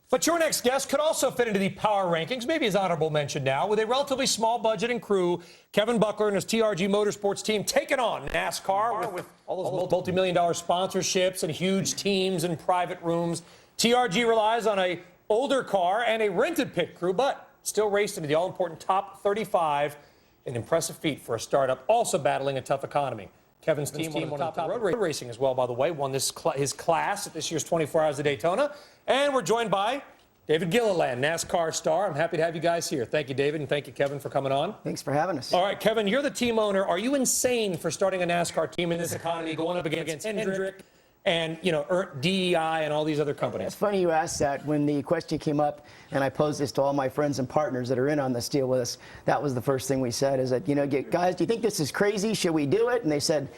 But your next guest could also fit into the power rankings, maybe his honorable mention now. With a relatively small budget and crew, Kevin Buckler and his TRG Motorsports team taking on NASCAR with all those multi-million-dollar sponsorships and huge teams and private rooms. TRG relies on a older car and a rented pit crew, but still raced into the all-important top 35. An impressive feat for a startup, also battling a tough economy. Kevin's team won the top road racing as well, by the way, won his class at this year's 24 Hours of Daytona. And we're joined by David Gilliland, NASCAR star. I'm happy to have you guys here. Thank you, David, and thank you, Kevin, for coming on. Thanks for having us. All right, Kevin, you're the team owner. Are you insane for starting a NASCAR team in this economy, going up against Hendrick and, DEI and all these other companies? It's funny you asked that. When the question came up and I posed this to all my friends and partners that are in on this deal with us, that was the first thing we said is that, guys, do you think this is crazy? Should we do it? And they said,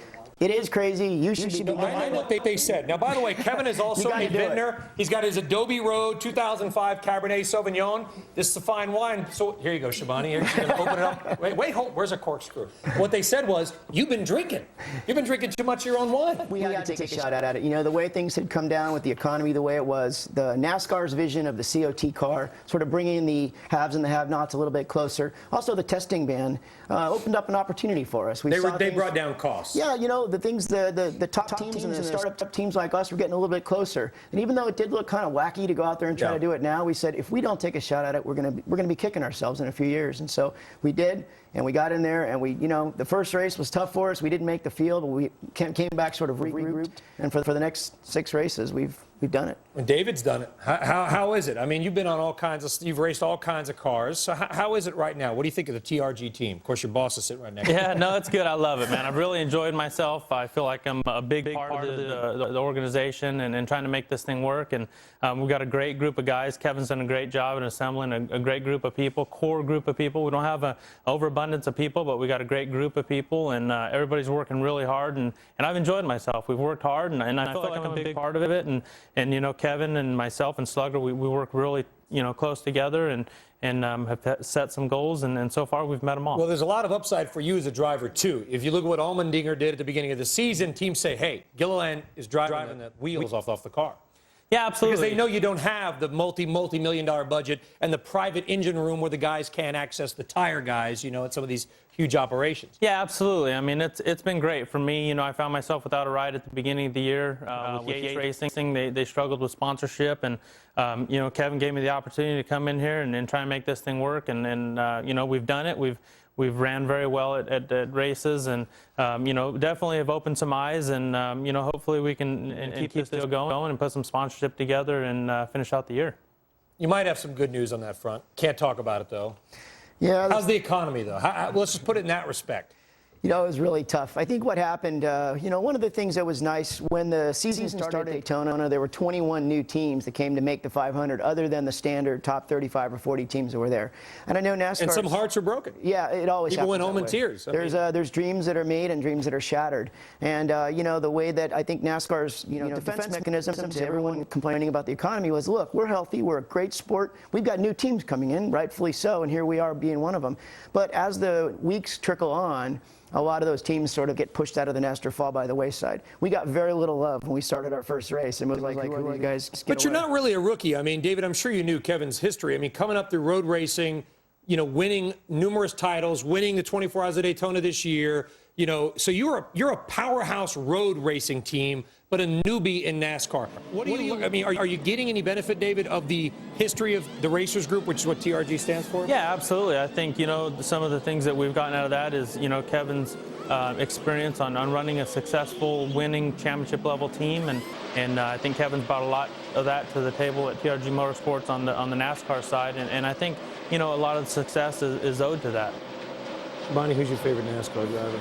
it is crazy. You should be doing it. I know what they said. Now, by the way, Kevin is also a vintner. He's got his Adobe Road 2005 Cabernet Sauvignon. This is a fine wine. So here you go, Shabani. Here, she's going to open it up. Wait, hold. Where's a corkscrew? What they said was, you've been drinking. You've been drinking too much of your own wine. We had to take a shot at it. The way things had come down with the economy, the way it was, the NASCAR's vision of the COT car, sort of bringing the haves and the have-nots a little bit closer. Also, the testing ban opened up an opportunity for us. They brought down costs. Yeah, the things, the top teams and the startup teams like us were getting a little bit closer. And even though it did look kind of wacky to go out there and try to do it now, we said if we don't take a shot at it, we're gonna be kicking ourselves in a few years. And so we did, and we got in there, and we, the first race was tough for us. We didn't make the field, but we came back sort of regrouped, and for the next 6 races, we've done it. And David's done it. How is it? I mean, you've been on you've raced all kinds of cars. So how is it right now? What do you think of the TRG team? Of course, your boss is sitting right next to you. Yeah, no, it's good. I love it, man. I've really enjoyed myself. I feel like I'm a big part of the organization and trying to make this thing work. And we've got a great group of guys. Kevin's done a great job in assembling a great group of people, core group of people. We don't have an overabundance of people, but we got a great group of people, and everybody's working really hard. And I've enjoyed myself. We've worked hard, and I feel like I'm a big part of it. And Kevin and myself and Slugger, we work really close together and have set some goals, and so far we've met them all. Well, there's a lot of upside for you as a driver too. If you look at what Allmendinger did at the beginning of the season, teams say, hey, Gilliland is driving the wheels off the car. Yeah, absolutely. Because they know you don't have the multi-million-dollar budget and the private engine room where the guys can't access the tire guys, at some of these huge operations. Yeah, absolutely. I mean, it's been great for me. I found myself without a ride at the beginning of the year with Yates Racing. They struggled with sponsorship, and Kevin gave me the opportunity to come in here and try and make this thing work. And we've done it. We've ran very well at races, and definitely have opened some eyes, and hopefully we can keep this deal going and put some sponsorship together and finish out the year. You might have some good news on that front. Can't talk about it though. Yeah. How's the economy though? Let's just put it in that respect. It was really tough. I think what happened, one of the things that was nice, when the season started at Daytona, there were 21 new teams that came to make the 500, other than the standard top 35 or 40 teams that were there. And I know NASCAR... And some hearts are broken. Yeah, it always happens. People went home in tears. There's dreams that are made and dreams that are shattered. And, the way that I think NASCAR's, defense mechanism to everyone complaining about the economy was, look, we're healthy, we're a great sport, we've got new teams coming in, rightfully so, and here we are being one of them. But as the weeks trickle on, a lot of those teams sort of get pushed out of the nest or fall by the wayside. We got very little love when we started our first race, and it was like who are you guys? But you're not really a rookie. I mean, David, I'm sure you knew Kevin's history. I mean, coming up through road racing, winning numerous titles, winning the 24 Hours of Daytona this year. So you're a powerhouse road racing team, but a newbie in NASCAR. Are you getting any benefit, David, of the history of the Racers Group, which is what TRG stands for? Yeah, absolutely. I think, some of the things that we've gotten out of that is, Kevin's experience on running a successful, winning championship-level team, and I think Kevin's brought a lot of that to the table at TRG Motorsports on the NASCAR side, and I think, a lot of the success is owed to that. Bonnie, who's your favorite NASCAR driver?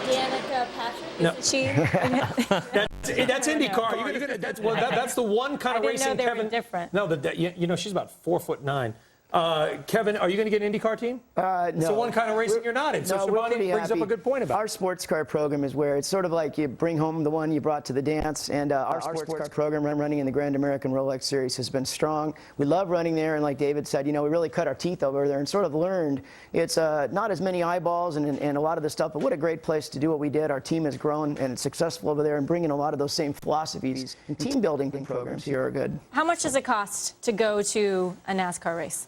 Danica Patrick? No. Is she? That's IndyCar. That's the one kind of racing. I didn't know they Kevin. were different. No, she's about 4'9". Kevin, are you going to get an IndyCar team? No. It's the one kind of racing you're not in. So Shivani brings up a good point about our sports car program is where it's sort of like you bring home the one you brought to the dance, and our sports car program running in the Grand American Rolex Series has been strong. We love running there, and like David said, we really cut our teeth over there and sort of learned it's not as many eyeballs and a lot of the stuff, but what a great place to do what we did. Our team has grown and it's successful over there, and bringing a lot of those same philosophies and team building programs here are good. How much does it cost to go to a NASCAR race?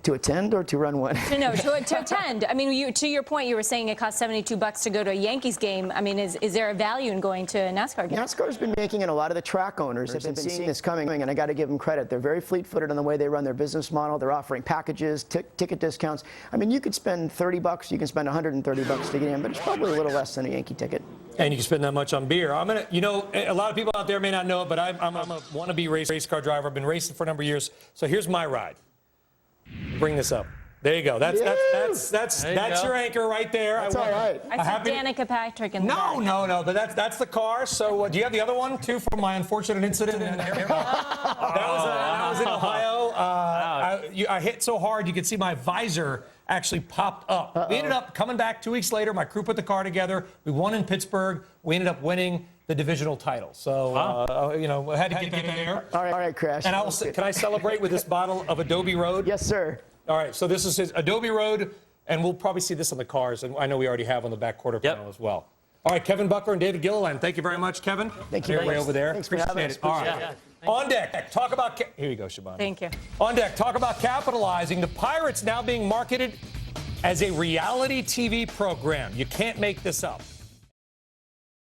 To attend or to run one? To attend. I mean, to your point, you were saying it costs $72 to go to a Yankees game. I mean, is there a value in going to a NASCAR game? NASCAR's been making, and a lot of the track owners have been seeing this coming, and I got to give them credit. They're very fleet-footed on the way they run their business model. They're offering packages, ticket discounts. I mean, you could spend $30, you can spend $130 to get in, but it's probably a little less than a Yankee ticket. And you can spend that much on beer. I'm gonna, a lot of people out there may not know it, but I'm a wannabe race car driver. I've been racing for a number of years. So here's my ride. Bring this up. There you go. That's your anchor right there. That's all right. I see Danica Patrick in the back. No. But that's the car. So do you have the other one too from my unfortunate incident in the airport? That was in Ohio. I hit so hard you could see my visor actually popped up. We ended up coming back 2 weeks later. My crew put the car together. We won in Pittsburgh. We ended up winning the divisional title. So, I had to get that there. All right, Crash. And can I celebrate with this bottle of Adobe Road? Yes, sir. All right, so this is his Adobe Road, and we'll probably see this on the cars, and I know we already have on the back quarter panel as well. All right, Kevin Buckler and David Gilliland, thank you very much, Kevin. Thank you. Way over there. Thanks for having us. All right. On deck, talk about... Here you go, Shivani. Thank you. On deck, talk about capitalizing. The Pirates now being marketed as a reality TV program. You can't make this up.